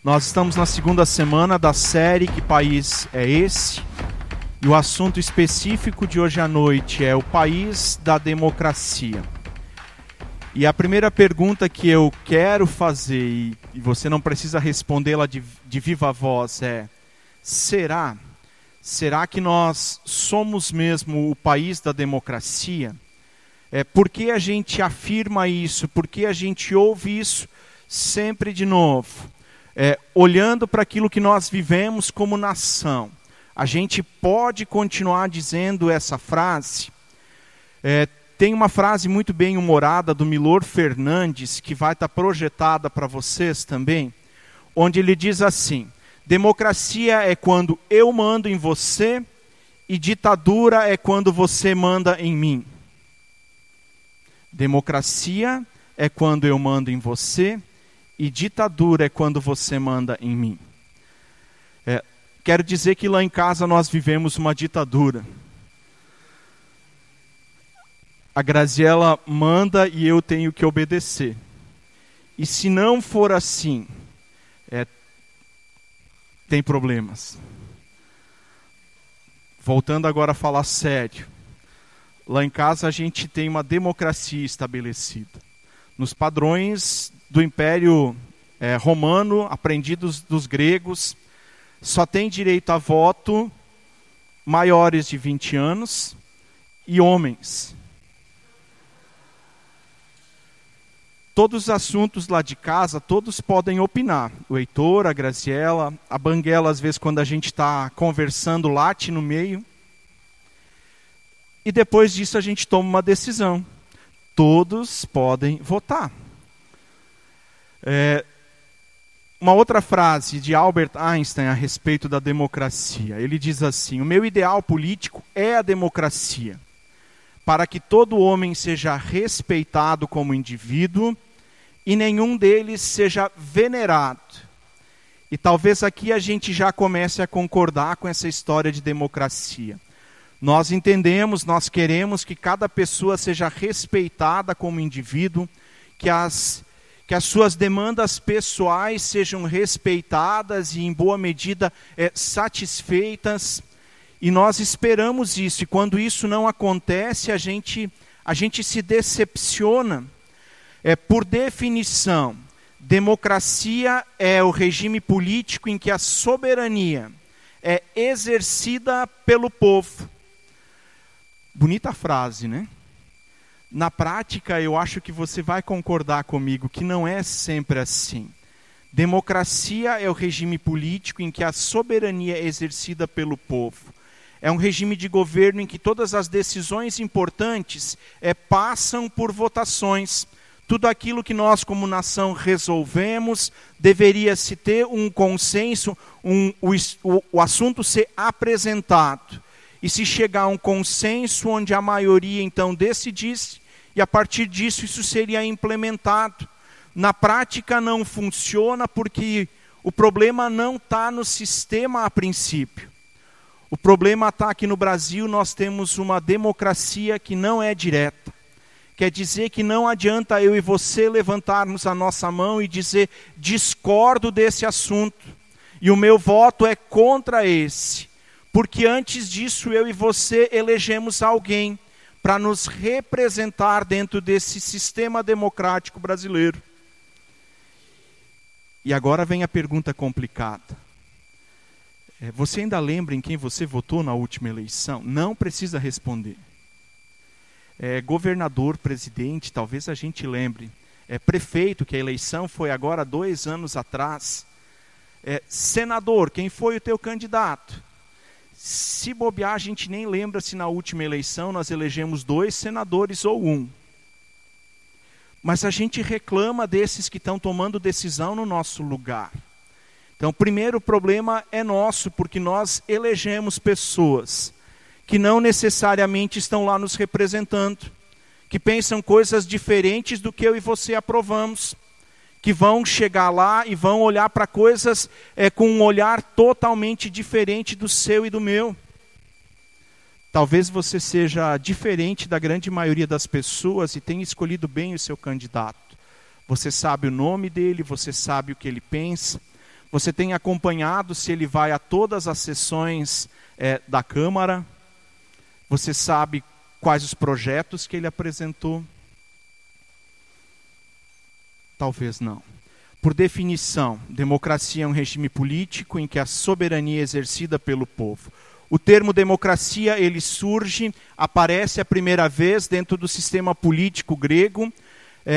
Nós estamos na segunda semana da série Que País é Esse? E o assunto específico de hoje à noite é o país da democracia. E a primeira pergunta que eu quero fazer, e você não precisa respondê-la de viva voz, é: será que nós somos mesmo o país da democracia? Por que a gente afirma isso? Por que a gente ouve isso sempre de novo? Olhando para aquilo que nós vivemos como nação, a gente pode continuar dizendo essa frase? Tem uma frase muito bem humorada do Milor Fernandes, que vai estar projetada para vocês também, onde ele diz assim: democracia é quando eu mando em você e ditadura é quando você manda em mim. Democracia é quando eu mando em você e ditadura é quando você manda em mim. Quero dizer que lá em casa nós vivemos uma ditadura. A Graziela manda e eu tenho que obedecer. E se não for assim, tem problemas. Voltando agora a falar sério. Lá em casa a gente tem uma democracia estabelecida. Nos padrões do Império Romano, aprendidos dos gregos, só tem direito a voto maiores de 20 anos e homens. Todos os assuntos lá de casa, todos podem opinar. O Heitor, a Graziela, a Banguela, às vezes quando a gente está conversando, late no meio. E depois disso a gente toma uma decisão. Todos podem votar. Uma outra frase de Albert Einstein a respeito da democracia. Ele diz assim: o meu ideal político é a democracia, para que todo homem seja respeitado como indivíduo e nenhum deles seja venerado. E talvez aqui a gente já comece a concordar com essa história de democracia. Nós entendemos, nós queremos que cada pessoa seja respeitada como indivíduo, que as suas demandas pessoais sejam respeitadas e, em boa medida, satisfeitas. E nós esperamos isso. E quando isso não acontece, a gente se decepciona. Por definição, democracia é o regime político em que a soberania é exercida pelo povo. Bonita frase, né? Na prática, eu acho que você vai concordar comigo que não é sempre assim. Democracia é o regime político em que a soberania é exercida pelo povo. É um regime de governo em que todas as decisões importantes passam por votações. Tudo aquilo que nós, como nação, resolvemos, deveria se ter um consenso, o assunto ser apresentado. E se chegar a um consenso onde a maioria então decidisse, e a partir disso isso seria implementado. Na prática não funciona porque o problema não está no sistema a princípio. O problema está que no Brasil nós temos uma democracia que não é direta. Quer dizer que não adianta eu e você levantarmos a nossa mão e dizer: discordo desse assunto, e o meu voto é contra esse. Porque antes disso eu e você elegemos alguém para nos representar dentro desse sistema democrático brasileiro. E agora vem a pergunta complicada. Você ainda lembra em quem você votou na última eleição? Não precisa responder. Governador, presidente, talvez a gente lembre. Prefeito, que a eleição foi agora 2 anos atrás. Senador, quem foi o teu candidato? Se bobear, a gente nem lembra se na última eleição nós elegemos 2 senadores ou 1. Mas a gente reclama desses que estão tomando decisão no nosso lugar. Então, o primeiro problema é nosso, porque nós elegemos pessoas que não necessariamente estão lá nos representando, que pensam coisas diferentes do que eu e você aprovamos, que vão chegar lá e vão olhar para coisas com um olhar totalmente diferente do seu e do meu. Talvez você seja diferente da grande maioria das pessoas e tenha escolhido bem o seu candidato. Você sabe o nome dele, você sabe o que ele pensa, Você tem acompanhado se ele vai a todas as sessões da Câmara? Você sabe quais os projetos que ele apresentou? Talvez não. Por definição, democracia é um regime político em que a soberania é exercida pelo povo. O termo democracia, ele surge, aparece a primeira vez dentro do sistema político grego.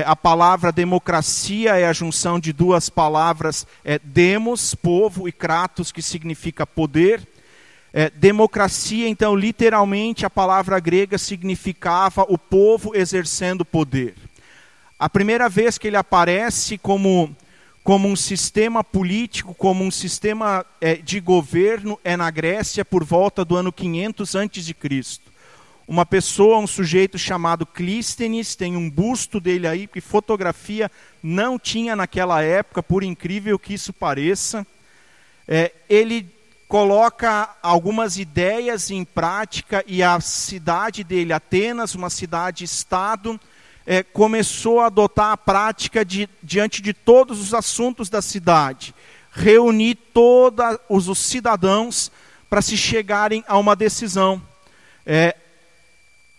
A palavra democracia é a junção de duas palavras, demos, povo, e kratos, que significa poder. Democracia, então, literalmente, a palavra grega significava o povo exercendo poder. A primeira vez que ele aparece como um sistema político, como um sistema de governo, é na Grécia por volta do ano 500 a.C. Uma pessoa, um sujeito chamado Clístenes, tem um busto dele aí, que fotografia não tinha naquela época, por incrível que isso pareça. Ele coloca algumas ideias em prática e a cidade dele, Atenas, uma cidade-estado, começou a adotar a prática diante de todos os assuntos da cidade, reunir todos os cidadãos para se chegarem a uma decisão.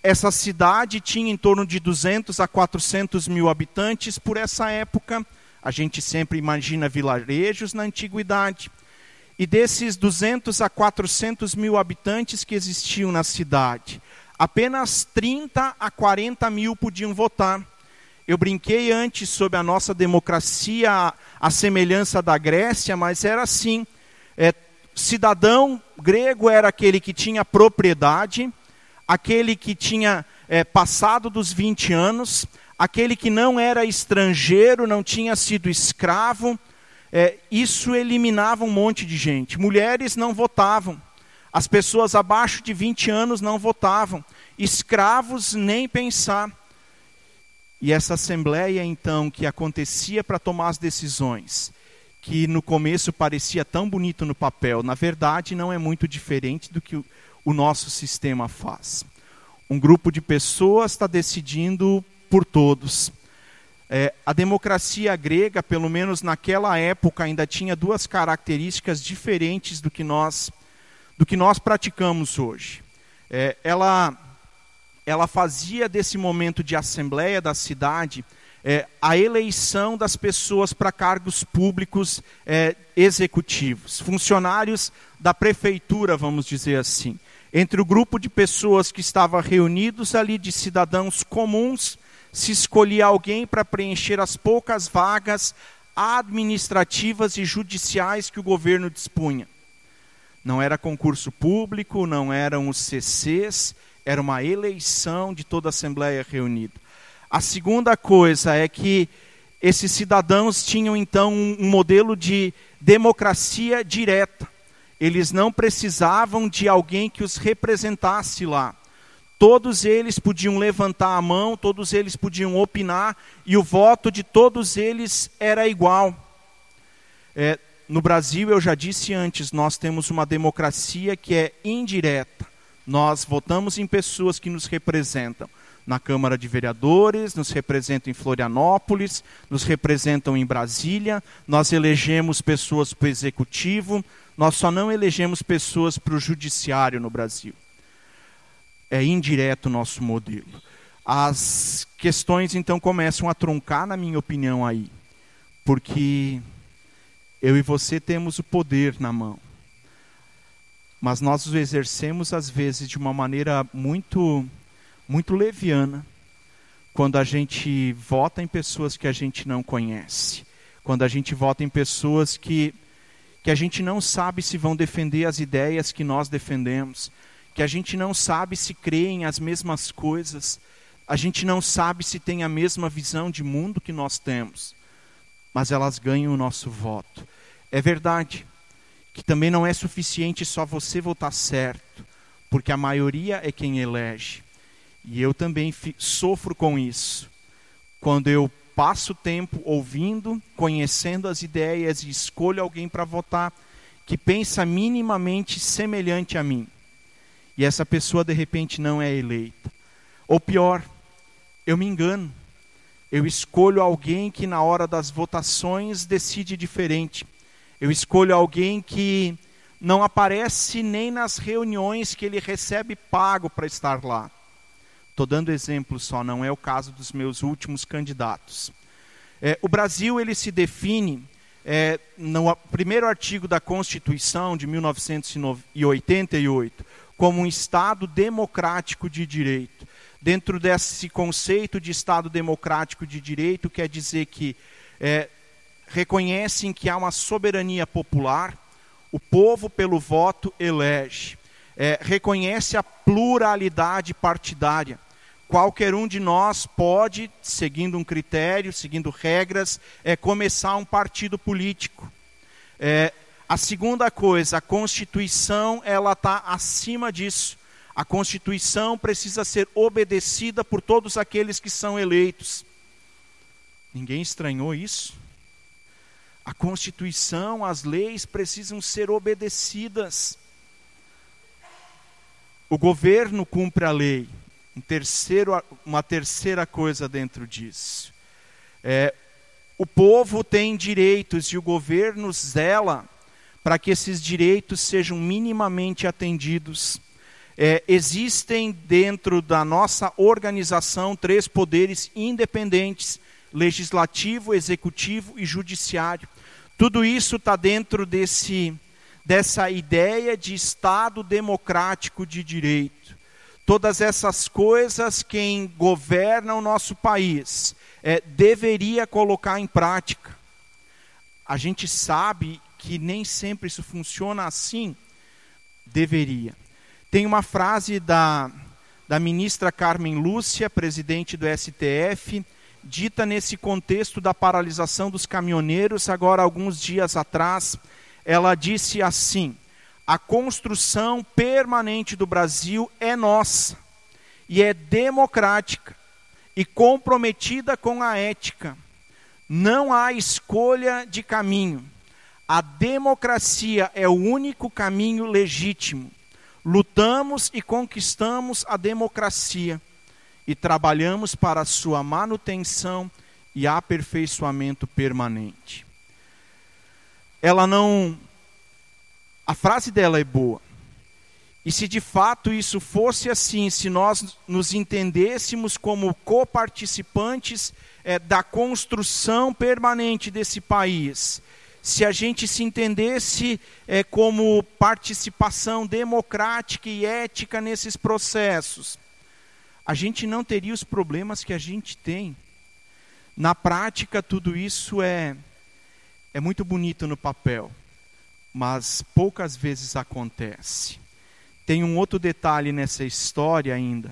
Essa cidade tinha em torno de 200 a 400 mil habitantes por essa época. A gente sempre imagina vilarejos na antiguidade. E desses 200 a 400 mil habitantes que existiam na cidade, apenas 30 a 40 mil podiam votar. Eu brinquei antes sobre a nossa democracia, a semelhança da Grécia, mas era assim. Cidadão grego era aquele que tinha propriedade, aquele que tinha passado dos 20 anos, aquele que não era estrangeiro, não tinha sido escravo. Isso eliminava um monte de gente. Mulheres não votavam. As pessoas abaixo de 20 anos não votavam. Escravos, nem pensar. E essa assembleia, então, que acontecia para tomar as decisões, que no começo parecia tão bonito no papel, na verdade não é muito diferente do que o nosso sistema faz. Um grupo de pessoas está decidindo por todos. A democracia grega, pelo menos naquela época, ainda tinha duas características diferentes do que nós praticamos hoje. Ela fazia desse momento de assembleia da cidade a eleição das pessoas para cargos públicos executivos, funcionários da prefeitura, vamos dizer assim. Entre o grupo de pessoas que estava reunidos ali, de cidadãos comuns, se escolhia alguém para preencher as poucas vagas administrativas e judiciais que o governo dispunha. Não era concurso público, não eram os CCs, era uma eleição de toda a Assembleia reunida. A segunda coisa é que esses cidadãos tinham então um modelo de democracia direta. Eles não precisavam de alguém que os representasse lá. Todos eles podiam levantar a mão, todos eles podiam opinar, e o voto de todos eles era igual. No Brasil, eu já disse antes, nós temos uma democracia que é indireta. Nós votamos em pessoas que nos representam na Câmara de Vereadores, nos representam em Florianópolis, nos representam em Brasília, nós elegemos pessoas para o Executivo, nós só não elegemos pessoas para o Judiciário no Brasil. É indireto o nosso modelo. As questões então começam a truncar, na minha opinião, aí. Porque eu e você temos o poder na mão. Mas nós o exercemos, às vezes, de uma maneira muito leviana. Quando a gente vota em pessoas que a gente não conhece. Quando a gente vota em pessoas que a gente não sabe se vão defender as ideias que nós defendemos. Que a gente não sabe se creem as mesmas coisas, a gente não sabe se tem a mesma visão de mundo que nós temos, mas elas ganham o nosso voto. É verdade que também não é suficiente só você votar certo, porque a maioria é quem elege. E eu também sofro com isso. Quando eu passo tempo ouvindo, conhecendo as ideias e escolho alguém para votar que pensa minimamente semelhante a mim. E essa pessoa de repente não é eleita. Ou pior, eu me engano. Eu escolho alguém que na hora das votações decide diferente. Eu escolho alguém que não aparece nem nas reuniões que ele recebe pago para estar lá. Estou dando exemplo só, não é o caso dos meus últimos candidatos. O Brasil ele se define, no primeiro artigo da Constituição de 1988, como um Estado democrático de direito. Dentro desse conceito de Estado democrático de direito, quer dizer que reconhecem que há uma soberania popular, o povo pelo voto elege, reconhece a pluralidade partidária. Qualquer um de nós pode, seguindo um critério, seguindo regras, começar um partido político. A segunda coisa, a Constituição ela está acima disso. A Constituição precisa ser obedecida por todos aqueles que são eleitos. Ninguém estranhou isso? A Constituição, as leis precisam ser obedecidas. O governo cumpre a lei. Uma terceira coisa dentro disso. O povo tem direitos e o governo zela para que esses direitos sejam minimamente atendidos. Existem dentro da nossa organização 3 poderes independentes: legislativo, executivo e judiciário. Tudo isso está dentro dessa ideia de Estado democrático de direito. Todas essas coisas quem governa o nosso país deveria colocar em prática. A gente sabe que nem sempre isso funciona assim. Deveria. Tem uma frase da ministra Carmen Lúcia, presidente do STF, dita nesse contexto da paralisação dos caminhoneiros, agora alguns dias atrás. Ela disse assim: a construção permanente do Brasil é nossa, e é democrática, e comprometida com a ética. Não há escolha de caminho. A democracia é o único caminho legítimo. Lutamos e conquistamos a democracia, e trabalhamos para a sua manutenção e aperfeiçoamento permanente. A frase dela é boa. E se de fato isso fosse assim, se nós nos entendêssemos como coparticipantes da construção permanente desse país, se a gente se entendesse como participação democrática e ética nesses processos, a gente não teria os problemas que a gente tem. Na prática, tudo isso é muito bonito no papel, mas poucas vezes acontece. Tem um outro detalhe nessa história ainda,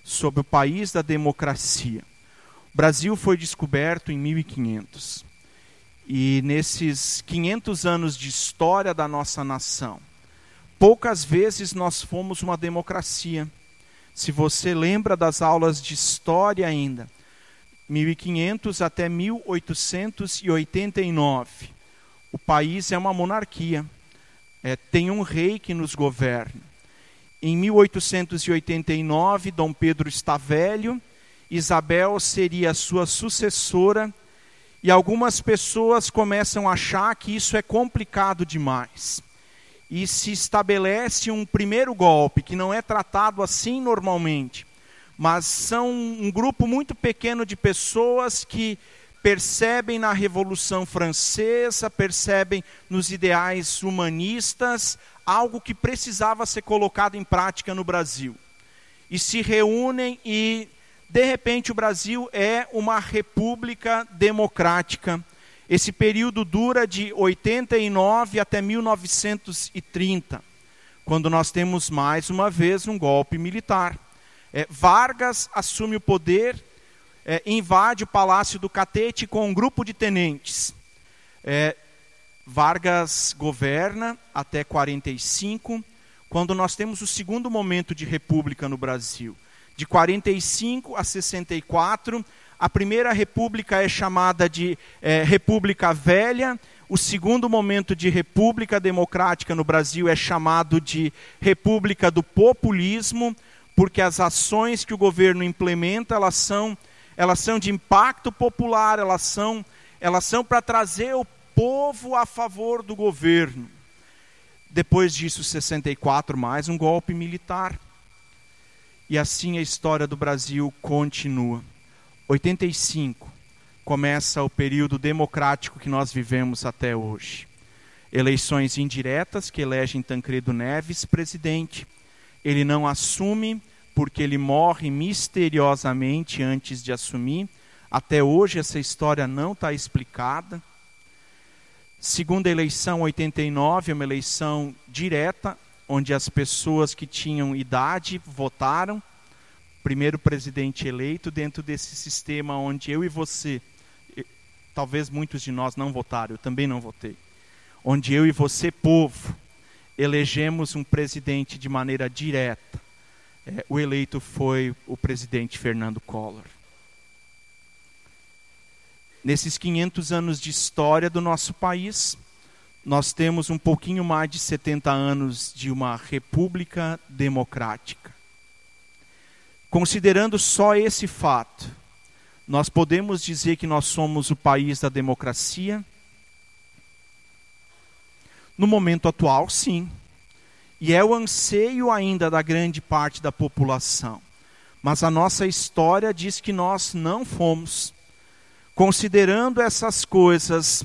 sobre o país da democracia. O Brasil foi descoberto em 1500. E nesses 500 anos de história da nossa nação, poucas vezes nós fomos uma democracia. Se você lembra das aulas de história ainda, 1500 até 1889, o país é uma monarquia. Tem um rei que nos governa. Em 1889, Dom Pedro está velho, Isabel seria a sua sucessora, e algumas pessoas começam a achar que isso é complicado demais. E se estabelece um primeiro golpe, que não é tratado assim normalmente, mas são um grupo muito pequeno de pessoas que percebem na Revolução Francesa, percebem nos ideais humanistas, algo que precisava ser colocado em prática no Brasil. E se reúnem e, de repente, o Brasil é uma república democrática. Esse período dura de 89 até 1930, quando nós temos mais uma vez um golpe militar. Vargas assume o poder, invade o Palácio do Catete com um grupo de tenentes. Vargas governa até 45, quando nós temos o segundo momento de república no Brasil. De 45 a 64, a primeira república é chamada de República Velha, o segundo momento de república democrática no Brasil é chamado de República do Populismo, porque as ações que o governo implementa, elas são de impacto popular, elas são para trazer o povo a favor do governo. Depois disso, 64, mais um golpe militar. E assim a história do Brasil continua. 85, começa o período democrático que nós vivemos até hoje. Eleições indiretas que elegem Tancredo Neves presidente. Ele não assume porque ele morre misteriosamente antes de assumir. Até hoje essa história não está explicada. Segunda eleição, 89, uma eleição direta, onde as pessoas que tinham idade votaram. Primeiro presidente eleito dentro desse sistema onde eu e você, talvez muitos de nós não votaram, eu também não votei. Onde eu e você, povo, elegemos um presidente de maneira direta. O eleito foi o presidente Fernando Collor. Nesses 500 anos de história do nosso país, nós temos um pouquinho mais de 70 anos de uma república democrática. Considerando só esse fato, nós podemos dizer que nós somos o país da democracia? No momento atual, sim. E é o anseio ainda da grande parte da população. Mas a nossa história diz que nós não fomos. Considerando essas coisas,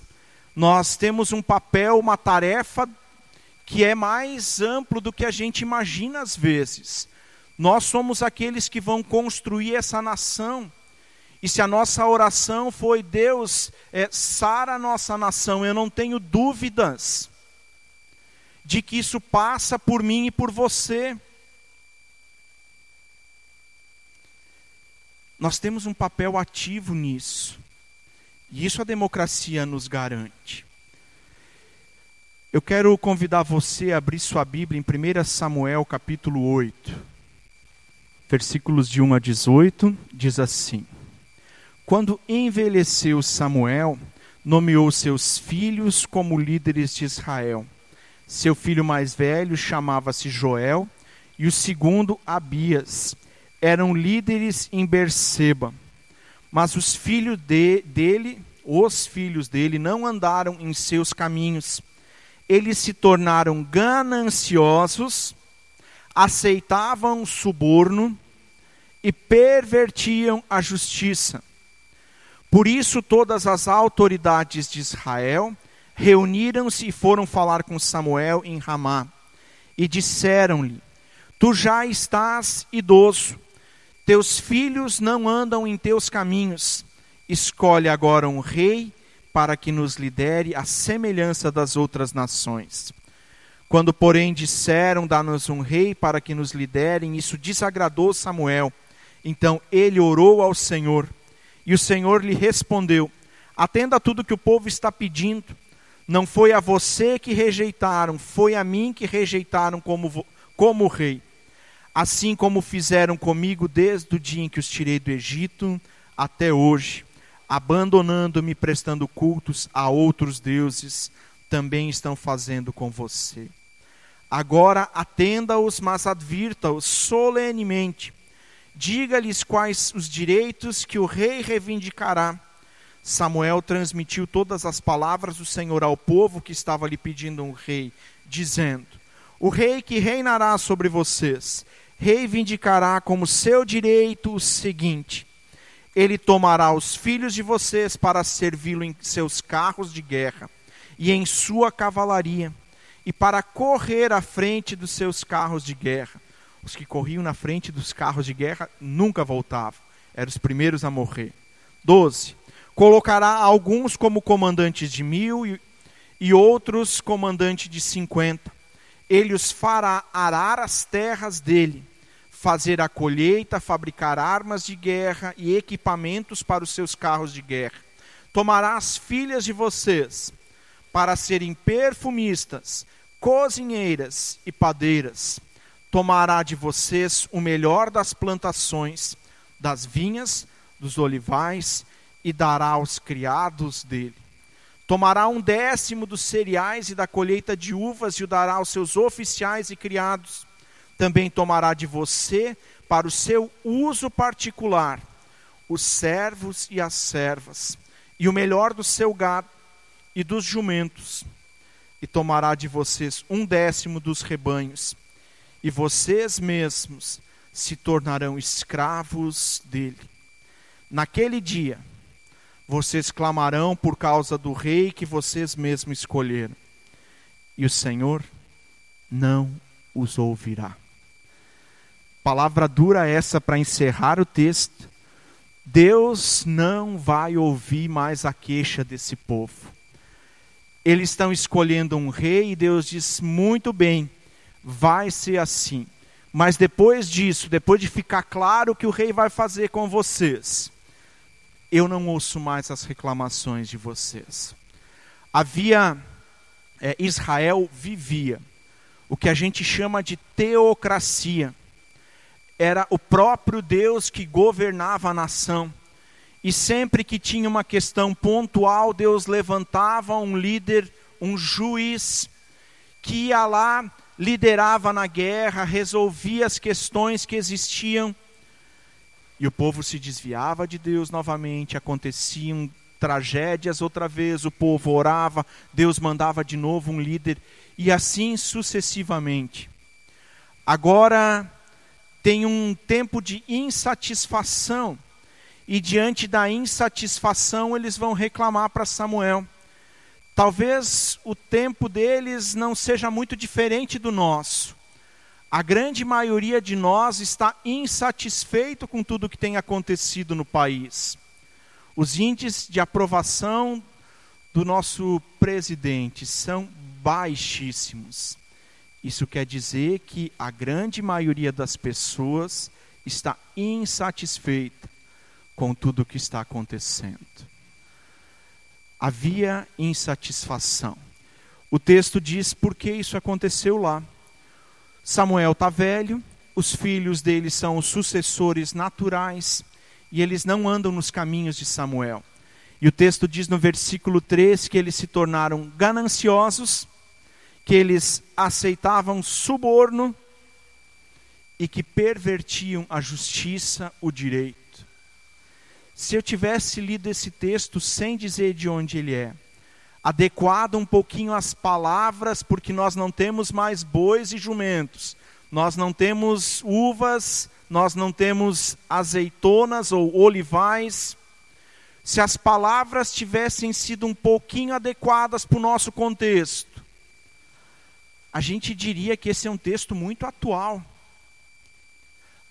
nós temos um papel, uma tarefa que é mais amplo do que a gente imagina às vezes. Nós somos aqueles que vão construir essa nação. E se a nossa oração foi, Deus, sara a nossa nação, eu não tenho dúvidas de que isso passa por mim e por você. Nós temos um papel ativo nisso. E isso a democracia nos garante. Eu quero convidar você a abrir sua Bíblia em 1 Samuel capítulo 8. Versículos de 1 a 18, diz assim: Quando envelheceu Samuel, nomeou seus filhos como líderes de Israel. Seu filho mais velho chamava-se Joel, e o segundo Abias. Eram líderes em Berseba. Mas os filhos dele não andaram em seus caminhos. Eles se tornaram gananciosos, aceitavam suborno e pervertiam a justiça. Por isso todas as autoridades de Israel reuniram-se e foram falar com Samuel em Ramá. E disseram-lhe: Tu já estás idoso, teus filhos não andam em teus caminhos. Escolhe agora um rei para que nos lidere à semelhança das outras nações. Quando, porém, disseram: Dá-nos um rei para que nos liderem, isso desagradou Samuel. Então ele orou ao Senhor, e o Senhor lhe respondeu: Atenda a tudo que o povo está pedindo. Não foi a você que rejeitaram, foi a mim que rejeitaram como rei. Assim como fizeram comigo desde o dia em que os tirei do Egito até hoje, abandonando-me, prestando cultos a outros deuses, também estão fazendo com você. Agora atenda-os, mas advirta-os solenemente. Diga-lhes quais os direitos que o rei reivindicará. Samuel transmitiu todas as palavras do Senhor ao povo que estava lhe pedindo um rei, dizendo: O rei que reinará sobre vocês reivindicará como seu direito o seguinte: ele tomará os filhos de vocês para servi-lo em seus carros de guerra e em sua cavalaria, e para correr à frente dos seus carros de guerra. Os que corriam na frente dos carros de guerra nunca voltavam, eram os primeiros a morrer. 12. Colocará alguns como comandantes de 1000 e outros comandantes de 50. Ele os fará arar as terras dele, fazer a colheita, fabricar armas de guerra e equipamentos para os seus carros de guerra. Tomará as filhas de vocês para serem perfumistas, cozinheiras e padeiras. Tomará de vocês o melhor das plantações, das vinhas, dos olivais, e dará aos criados dele. Tomará 1/10 dos cereais e da colheita de uvas e o dará aos seus oficiais e criados. Também tomará de você para o seu uso particular os servos e as servas, e o melhor do seu gado, e dos jumentos, e tomará de vocês 1/10 dos rebanhos, e vocês mesmos se tornarão escravos dele. Naquele dia, vocês clamarão por causa do rei que vocês mesmos escolheram, e o Senhor não os ouvirá. Palavra dura essa para encerrar o texto. Deus não vai ouvir mais a queixa desse povo. Eles estão escolhendo um rei e Deus diz, muito bem, vai ser assim. Mas depois disso, depois de ficar claro o que o rei vai fazer com vocês, eu não ouço mais as reclamações de vocês. Israel vivia o que a gente chama de teocracia. Era o próprio Deus que governava a nação. E sempre que tinha uma questão pontual, Deus levantava um líder, um juiz, que ia lá, liderava na guerra, resolvia as questões que existiam. E o povo se desviava de Deus novamente, aconteciam tragédias outra vez, o povo orava, Deus mandava de novo um líder, e assim sucessivamente. Agora tem um tempo de insatisfação, e diante da insatisfação eles vão reclamar para Samuel. Talvez o tempo deles não seja muito diferente do nosso. A grande maioria de nós está insatisfeito com tudo que tem acontecido no país. Os índices de aprovação do nosso presidente são baixíssimos. Isso quer dizer que a grande maioria das pessoas está insatisfeita com tudo o que está acontecendo. Havia insatisfação. O texto diz por que isso aconteceu lá. Samuel está velho, os filhos dele são os sucessores naturais, e eles não andam nos caminhos de Samuel. E o texto diz no versículo 3 que eles se tornaram gananciosos, que eles aceitavam suborno e que pervertiam a justiça, o direito. Se eu tivesse lido esse texto sem dizer de onde ele é, adequado um pouquinho às palavras, porque nós não temos mais bois e jumentos, nós não temos uvas, nós não temos azeitonas ou olivais. Se as palavras tivessem sido um pouquinho adequadas para o nosso contexto, a gente diria que esse é um texto muito atual.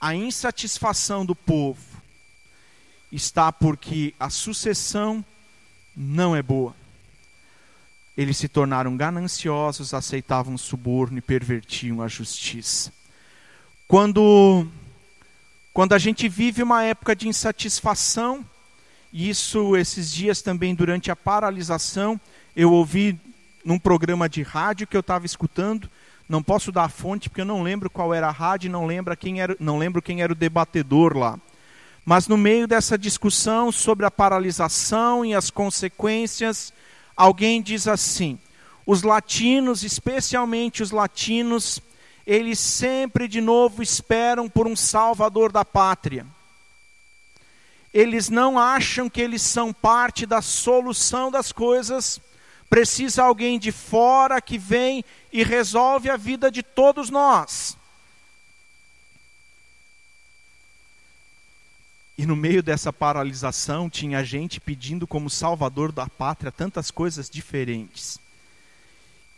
A insatisfação do povo está porque a sucessão não é boa. Eles se tornaram gananciosos, aceitavam suborno e pervertiam a justiça. Quando a gente vive uma época de insatisfação, e isso esses dias também durante a paralisação, eu ouvi num programa de rádio que eu estava escutando, não posso dar a fonte porque eu não lembro qual era a rádio, não lembro quem era o debatedor lá. Mas no meio dessa discussão sobre a paralisação e as consequências, alguém diz assim, os latinos, especialmente os latinos, eles sempre de novo esperam por um salvador da pátria. Eles não acham que eles são parte da solução das coisas. Precisa alguém de fora que vem e resolve a vida de todos nós. E no meio dessa paralisação tinha gente pedindo como salvador da pátria tantas coisas diferentes,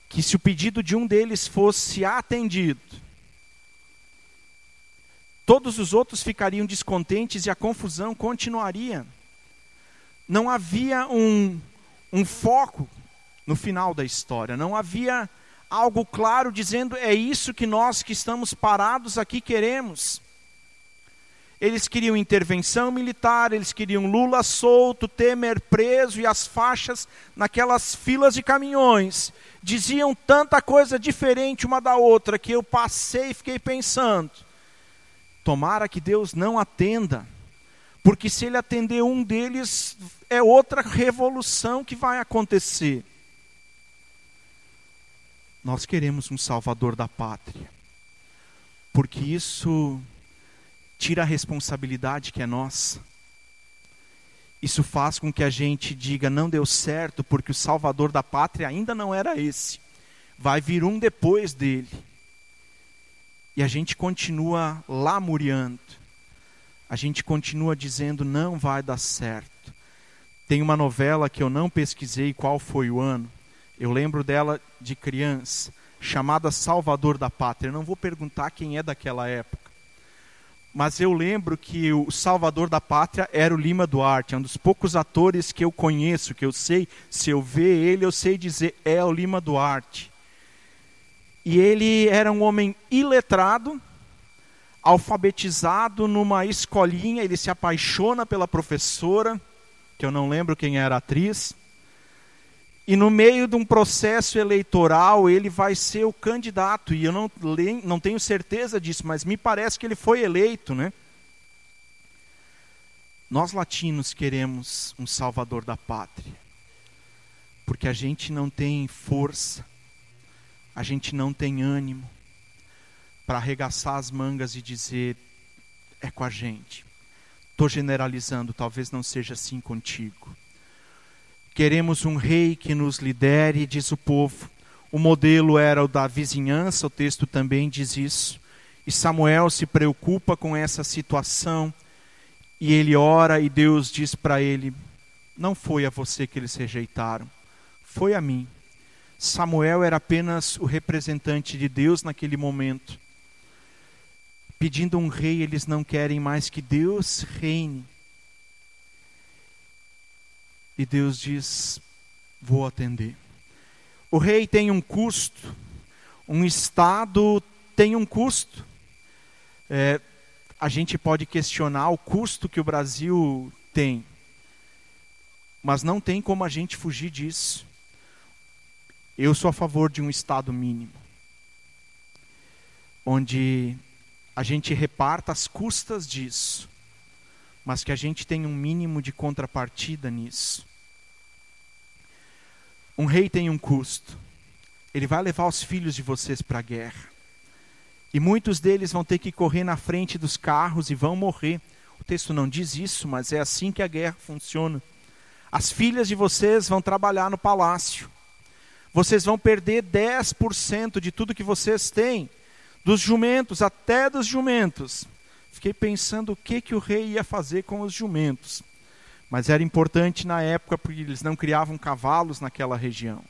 que se o pedido de um deles fosse atendido, todos os outros ficariam descontentes e a confusão continuaria. Não havia um foco no final da história, não havia algo claro dizendo é isso que nós que estamos parados aqui queremos. Eles queriam intervenção militar, eles queriam Lula solto, Temer preso e as faixas naquelas filas de caminhões. Diziam tanta coisa diferente uma da outra que eu passei e fiquei pensando, tomara que Deus não atenda, porque se ele atender um deles, é outra revolução que vai acontecer. Nós queremos um salvador da pátria, porque isso tira a responsabilidade que é nossa. Isso faz com que a gente diga, não deu certo, porque o Salvador da pátria ainda não era esse. Vai vir um depois dele. E a gente continua lamuriando. A gente continua dizendo, não vai dar certo. Tem uma novela que eu não pesquisei qual foi o ano. Eu lembro dela de criança, chamada Salvador da Pátria. Eu não vou perguntar quem é daquela época. Mas eu lembro que o Salvador da Pátria era o Lima Duarte. É um dos poucos atores que eu conheço, que eu sei, se eu ver ele, eu sei dizer, é o Lima Duarte. E ele era um homem iletrado, alfabetizado numa escolinha. Ele se apaixona pela professora, que eu não lembro quem era a atriz. E no meio de um processo eleitoral, ele vai ser o candidato. E eu não tenho certeza disso, mas me parece que ele foi eleito, né? Nós latinos queremos um salvador da pátria. Porque a gente não tem força, a gente não tem ânimo para arregaçar as mangas e dizer, é com a gente. Estou generalizando, talvez não seja assim contigo. Queremos um rei que nos lidere, diz o povo. O modelo era o da vizinhança, o texto também diz isso. E Samuel se preocupa com essa situação. E ele ora e Deus diz para ele, não foi a você que eles rejeitaram, foi a mim. Samuel era apenas o representante de Deus naquele momento. Pedindo um rei, eles não querem mais que Deus reine. E Deus diz, vou atender. O rei tem um custo, um Estado tem um custo. A gente pode questionar o custo que o Brasil tem, mas não tem como a gente fugir disso. Eu sou a favor de um Estado mínimo, onde a gente reparta as custas disso, mas que a gente tenha um mínimo de contrapartida nisso. Um rei tem um custo. Ele vai levar os filhos de vocês para a guerra. E muitos deles vão ter que correr na frente dos carros e vão morrer. O texto não diz isso, mas é assim que a guerra funciona. As filhas de vocês vão trabalhar no palácio. Vocês vão perder 10% de tudo que vocês têm. Dos jumentos, até dos jumentos. Fiquei pensando o que o rei ia fazer com os jumentos. Mas era importante na época, porque eles não criavam cavalos naquela região.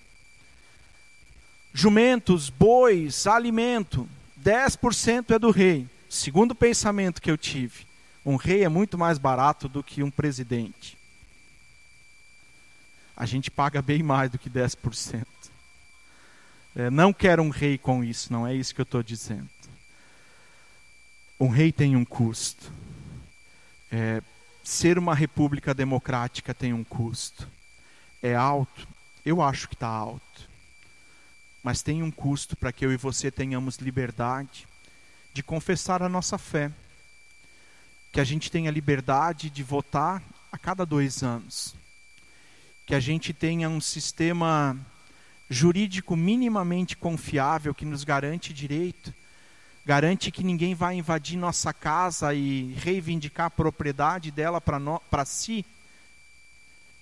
Jumentos, bois, alimento, 10% é do rei. Segundo pensamento que eu tive, um rei é muito mais barato do que um presidente. A gente paga bem mais do que 10%. Não quero um rei com isso, não é isso que eu estou dizendo. Um rei tem um custo. Ser uma república democrática tem um custo. É alto? Eu acho que está alto. Mas tem um custo para que eu e você tenhamos liberdade de confessar a nossa fé. Que a gente tenha liberdade de votar a cada 2 anos. Que a gente tenha um sistema jurídico minimamente confiável que nos garante direito. Garante que ninguém vai invadir nossa casa e reivindicar a propriedade dela para si.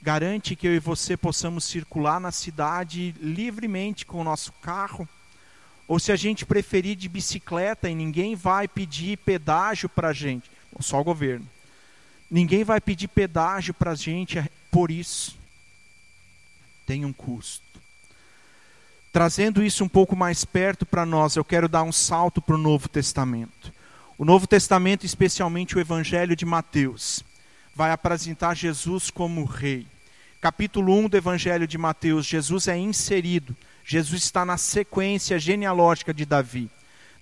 Garante que eu e você possamos circular na cidade livremente com o nosso carro. Ou se a gente preferir de bicicleta e ninguém vai pedir pedágio para a gente. Só o governo. Ninguém vai pedir pedágio para a gente por isso. Tem um custo. Trazendo isso um pouco mais perto para nós, eu quero dar um salto para o Novo Testamento. O Novo Testamento, especialmente o Evangelho de Mateus, vai apresentar Jesus como rei. Capítulo 1 do Evangelho de Mateus, Jesus é inserido. Jesus está na sequência genealógica de Davi.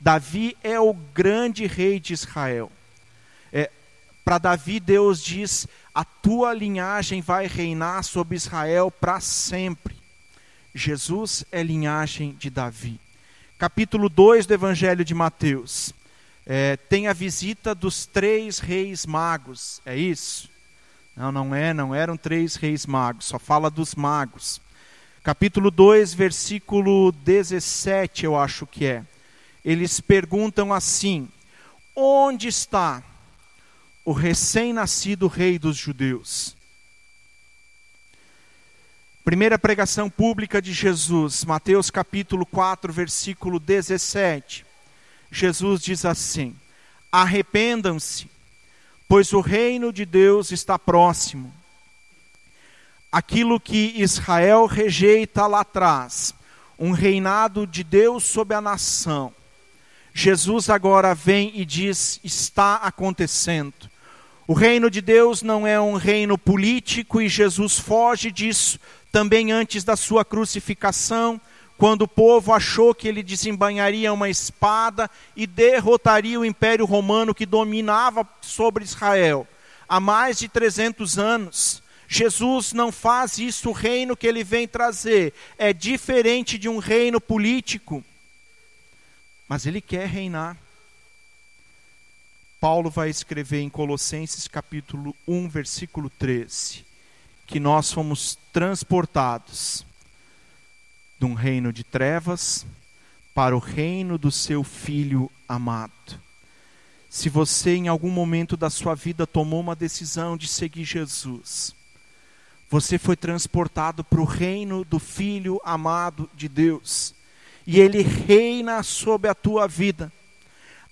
Davi é o grande rei de Israel. Para Davi, Deus diz, a tua linhagem vai reinar sobre Israel para sempre. Jesus é linhagem de Davi. Capítulo 2 do Evangelho de Mateus. Tem a visita dos 3 reis magos. É isso? Não eram 3 reis magos. Só fala dos magos. Capítulo 2, versículo 17, eu acho que é. Eles perguntam assim, onde está o recém-nascido rei dos judeus? Primeira pregação pública de Jesus, Mateus capítulo 4, versículo 17. Jesus diz assim: arrependam-se, pois o reino de Deus está próximo. Aquilo que Israel rejeita lá atrás, um reinado de Deus sobre a nação, Jesus agora vem e diz: está acontecendo. O reino de Deus não é um reino político, e Jesus foge disso também antes da sua crucificação, quando o povo achou que ele desembainharia uma espada e derrotaria o Império Romano que dominava sobre Israel há mais de 300 anos. Jesus não faz isso, o reino que ele vem trazer é diferente de um reino político, mas ele quer reinar. Paulo vai escrever em Colossenses capítulo 1, versículo 13, que nós fomos transportados de um reino de trevas para o reino do seu Filho amado. Se você em algum momento da sua vida tomou uma decisão de seguir Jesus, você foi transportado para o reino do Filho amado de Deus. E Ele reina sobre a tua vida.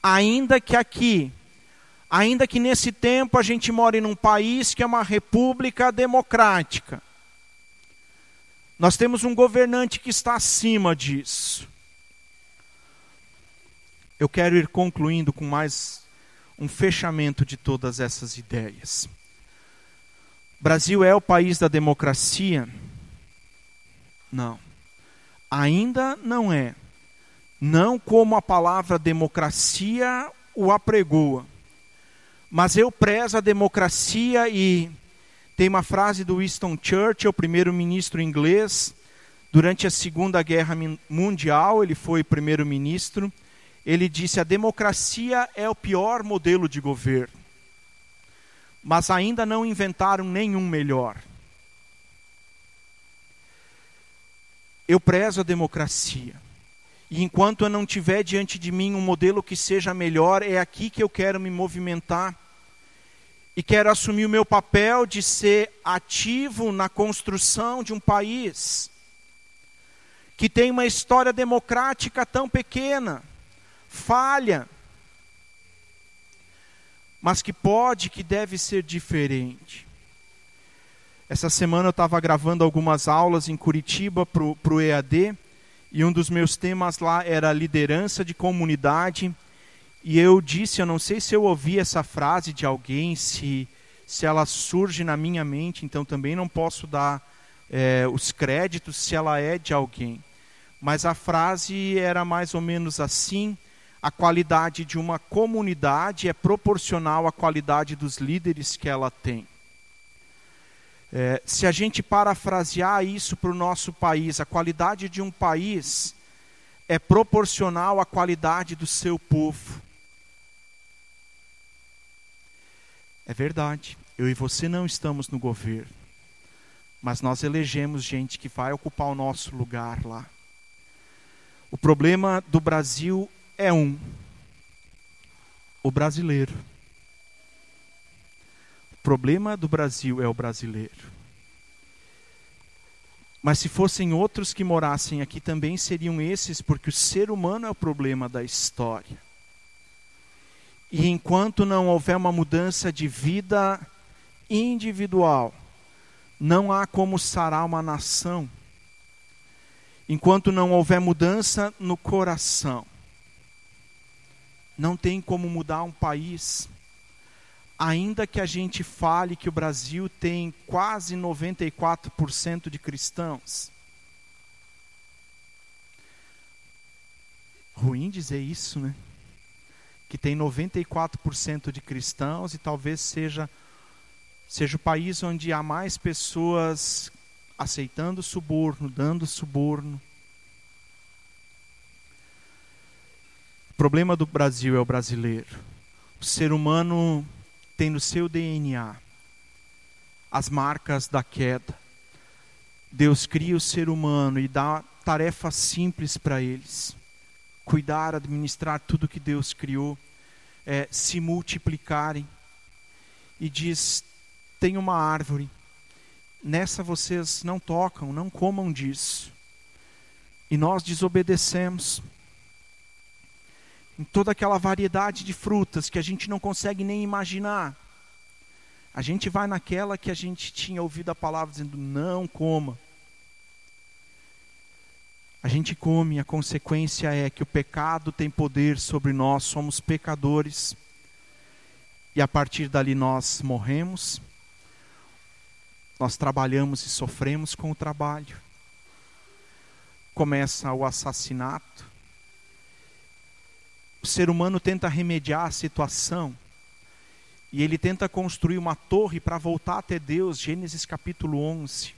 Ainda que nesse tempo a gente more num país que é uma república democrática, nós temos um governante que está acima disso. Eu quero ir concluindo com mais um fechamento de todas essas ideias. Brasil é o país da democracia? Não. Ainda não é. Não como a palavra democracia o apregoa. Mas eu prezo a democracia, e tem uma frase do Winston Churchill, primeiro-ministro inglês, durante a Segunda Guerra Mundial, ele foi primeiro-ministro. Ele disse: a democracia é o pior modelo de governo, mas ainda não inventaram nenhum melhor. Eu prezo a democracia, e enquanto eu não tiver diante de mim um modelo que seja melhor, é aqui que eu quero me movimentar, e quero assumir o meu papel de ser ativo na construção de um país que tem uma história democrática tão pequena, falha, mas que pode, que deve ser diferente. Essa semana eu estava gravando algumas aulas em Curitiba para o EAD, e um dos meus temas lá era liderança de comunidade, e eu disse, eu não sei se eu ouvi essa frase de alguém, se ela surge na minha mente, então também não posso dar os créditos se ela é de alguém, mas a frase era mais ou menos assim: a qualidade de uma comunidade é proporcional à qualidade dos líderes que ela tem. Se a gente parafrasear isso para o nosso país, a qualidade de um país é proporcional à qualidade do seu povo. É verdade, eu e você não estamos no governo, mas nós elegemos gente que vai ocupar o nosso lugar lá. O problema do Brasil é o brasileiro. O problema do Brasil é o brasileiro. Mas se fossem outros que morassem aqui, também seriam esses, porque o ser humano é o problema da história. E enquanto não houver uma mudança de vida individual, não há como sarar uma nação. Enquanto não houver mudança no coração, não tem como mudar um país. Ainda que a gente fale que o Brasil tem quase 94% de cristãos. Ruim dizer isso, né? Que tem 94% de cristãos, e talvez seja o país onde há mais pessoas aceitando suborno, dando suborno. O problema do Brasil é o brasileiro. O ser humano tem no seu DNA as marcas da queda. Deus cria o ser humano e dá tarefas simples para eles: cuidar, administrar tudo que Deus criou, se multiplicarem. E diz: tem uma árvore nessa vocês não tocam, não comam disso. E nós desobedecemos. Em toda aquela variedade de frutas que a gente não consegue nem imaginar. A gente vai naquela que a gente tinha ouvido a palavra dizendo, não coma. A gente come, a consequência é que o pecado tem poder sobre nós, somos pecadores. E a partir dali nós morremos. Nós trabalhamos e sofremos com o trabalho. Começa o assassinato. O ser humano tenta remediar a situação. E ele tenta construir uma torre para voltar até Deus. Gênesis capítulo 11.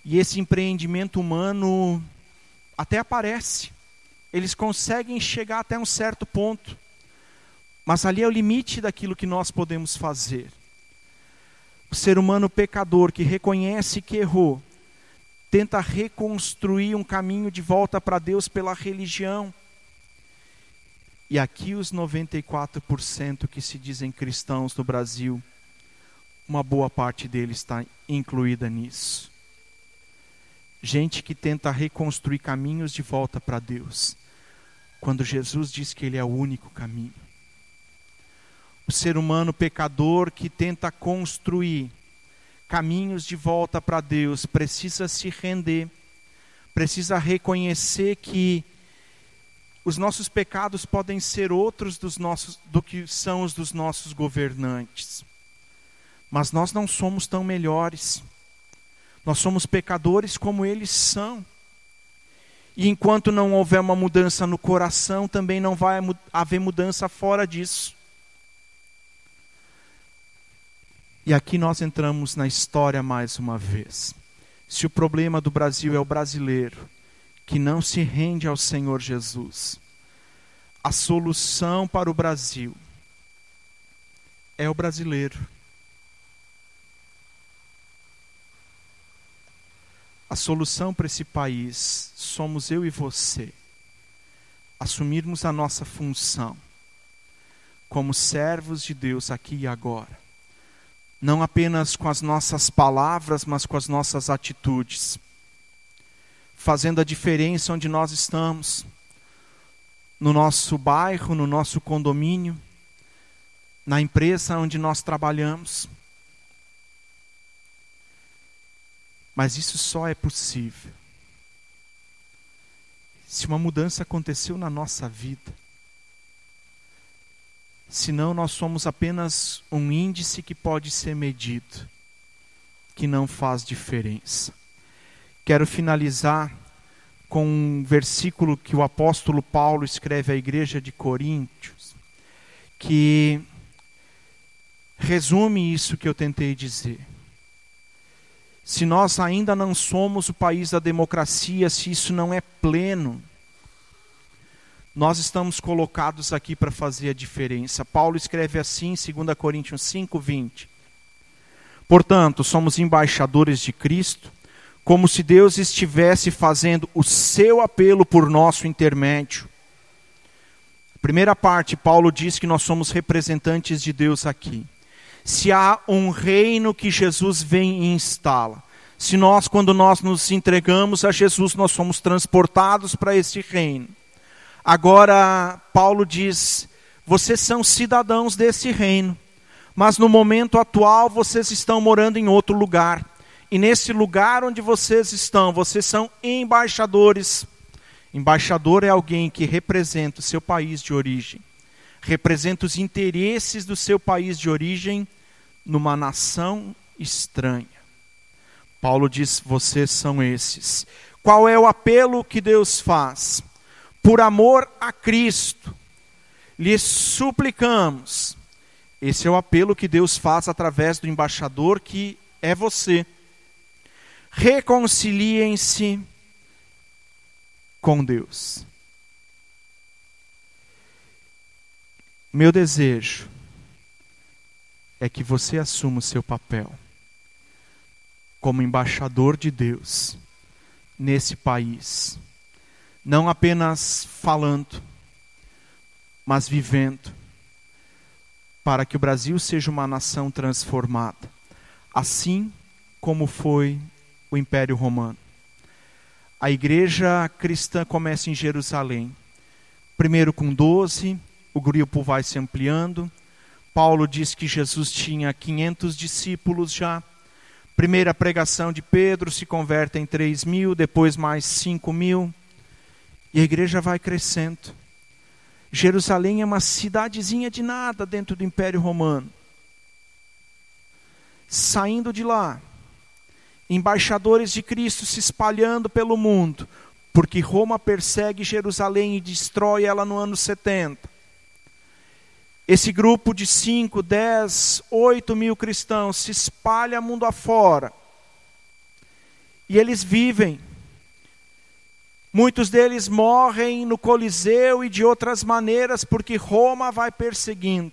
E esse empreendimento humano até aparece. Eles conseguem chegar até um certo ponto. Mas ali é o limite daquilo que nós podemos fazer. O ser humano pecador que reconhece que errou, tenta reconstruir um caminho de volta para Deus pela religião. E aqui os 94% que se dizem cristãos no Brasil, uma boa parte deles está incluída nisso. Gente que tenta reconstruir caminhos de volta para Deus, quando Jesus diz que Ele é o único caminho. O ser humano pecador que tenta construir caminhos de volta para Deus, precisa se render, precisa reconhecer que os nossos pecados podem ser outros do que são os dos nossos governantes. Mas nós não somos tão melhores. Nós somos pecadores como eles são. E enquanto não houver uma mudança no coração, também não vai haver mudança fora disso. E aqui nós entramos na história mais uma vez. Se o problema do Brasil é o brasileiro, que não se rende ao Senhor Jesus, a solução para o Brasil é o brasileiro. A solução para esse país somos eu e você. Assumirmos a nossa função como servos de Deus aqui e agora. Não apenas com as nossas palavras, mas com as nossas atitudes. Fazendo a diferença onde nós estamos. No nosso bairro, no nosso condomínio. Na empresa onde nós trabalhamos. Mas isso só é possível se uma mudança aconteceu na nossa vida. Senão nós somos apenas um índice que pode ser medido, que não faz diferença. Quero finalizar com um versículo que o apóstolo Paulo escreve à igreja de Coríntios, que resume isso que eu tentei dizer. Se nós ainda não somos o país da democracia, se isso não é pleno, nós estamos colocados aqui para fazer a diferença. Paulo escreve assim em 2 Coríntios 5:20. Portanto, somos embaixadores de Cristo, como se Deus estivesse fazendo o seu apelo por nosso intermédio. Primeira parte, Paulo diz que nós somos representantes de Deus aqui. Se há um reino que Jesus vem e instala, se nós, quando nós nos entregamos a Jesus, nós somos transportados para esse reino. Agora, Paulo diz, vocês são cidadãos desse reino, mas no momento atual vocês estão morando em outro lugar. E nesse lugar onde vocês estão, vocês são embaixadores. Embaixador é alguém que representa o seu país de origem. Representa os interesses do seu país de origem numa nação estranha. Paulo diz, vocês são esses. Qual é o apelo que Deus faz? Por amor a Cristo, lhes suplicamos. Esse é o apelo que Deus faz através do embaixador que é você. Reconciliem-se com Deus. Meu desejo é que você assuma o seu papel como embaixador de Deus nesse país. Não apenas falando, mas vivendo, para que o Brasil seja uma nação transformada. Assim como foi o Império Romano. A igreja cristã começa em Jerusalém. Primeiro com 12, o grupo vai se ampliando. Paulo diz que Jesus tinha 500 discípulos já. Primeira pregação de Pedro se converte em 3.000, depois mais 5.000. E a igreja vai crescendo. Jerusalém é uma cidadezinha de nada dentro do Império Romano. Saindo de lá, embaixadores de Cristo se espalhando pelo mundo, porque Roma persegue Jerusalém e destrói ela no ano 70. Esse grupo de 5, 10, 8 mil cristãos se espalha mundo afora. E eles vivem. Muitos deles morrem no Coliseu e de outras maneiras, porque Roma vai perseguindo.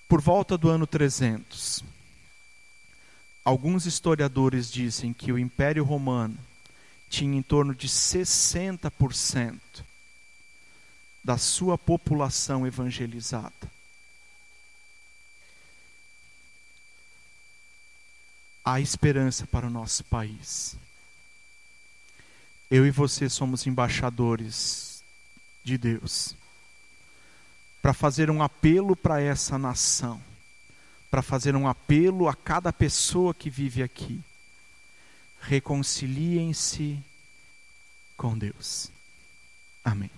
Por volta do ano 300, alguns historiadores dizem que o Império Romano tinha em torno de 60% da sua população evangelizada. Há esperança para o nosso país. Eu e você somos embaixadores de Deus, para fazer um apelo para essa nação, para fazer um apelo a cada pessoa que vive aqui. Reconciliem-se com Deus. Amém.